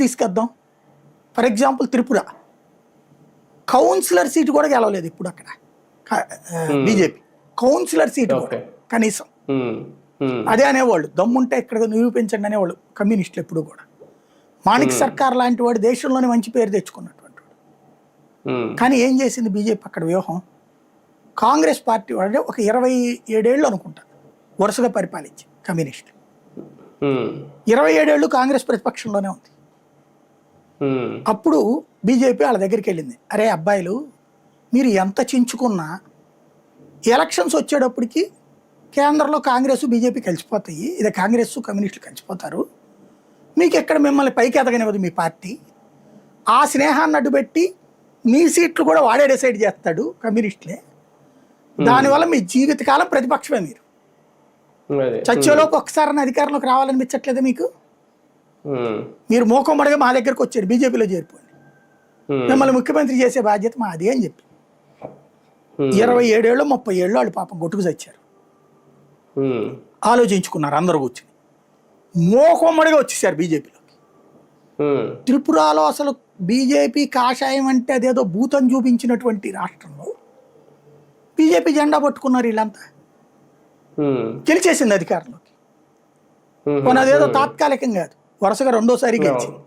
తీసుకొద్దాం. For example Tripura councillor seat కూడా గెలవలేదు ఇప్పుడు అక్కడ బీజేపీ. కౌన్సిలర్ సీటు కూడా కనీసం అదే అనేవాళ్ళు, దమ్ముంటే ఇక్కడ నిరూపించండి అనేవాళ్ళు కమ్యూనిస్టులు ఎప్పుడు కూడా. మాణిక్ సర్కార్ లాంటి వాడు దేశంలోనే మంచి పేరు తెచ్చుకున్నటువంటి వాడు. కానీ ఏం చేసింది బీజేపీ అక్కడ వ్యూహం? కాంగ్రెస్ పార్టీ వాడే ఒక 27 ఏళ్ళు అనుకుంటా వరుసగా పరిపాలించి కమ్యూనిస్టులు 27 ఏళ్ళు కాంగ్రెస్ ప్రతిపక్షంలోనే ఉంది. అప్పుడు బీజేపీ వాళ్ళ దగ్గరికి వెళ్ళింది, అరే అబ్బాయిలు మీరు ఎంత చించుకున్నా ఎలక్షన్స్ వచ్చేటప్పటికి కేంద్రంలో కాంగ్రెస్ బీజేపీ కలిసిపోతాయి, ఇది కాంగ్రెస్ కమ్యూనిస్టులు కలిసిపోతారు, మీకు ఎక్కడ మిమ్మల్ని పైకి ఎదగనివ్వదు మీ పార్టీ, ఆ స్నేహాన్ని అడ్డుపెట్టి మీ సీట్లు కూడా వాడే డిసైడ్ చేస్తాడు కమ్యూనిస్టులే, దానివల్ల మీ జీవితకాలం ప్రతిపక్షమే, మీరు చచ్చేలోపు ఒకసారి అధికారంలోకి రావాలనిపించట్లేదా మీకు? మీరు మోకమ్మడిగా మా దగ్గరకు వచ్చారు, బీజేపీలో చేరిపోండి, మిమ్మల్ని ముఖ్యమంత్రి చేసే బాధ్యత మాది అని చెప్పి 27 ఏళ్ళు 30 ఏళ్ళు వాళ్ళు పాపం కొట్టుకు చచ్చారు. ఆలోచించుకున్నారు అందరూ కూర్చుని, మోకమ్మడిగా వచ్చేసారు బీజేపీలోకి. త్రిపురలో అసలు బీజేపీ కాషాయం అంటే అదేదో భూతం చూపించినటువంటి రాష్ట్రంలో బీజేపీ జెండా పట్టుకున్నారు వీళ్ళంతా, గెలిచేసింది అధికారంలోకి. కొన్ని అదేదో తాత్కాలికం కాదు, వరుసగా రెండోసారి గెలిచింది.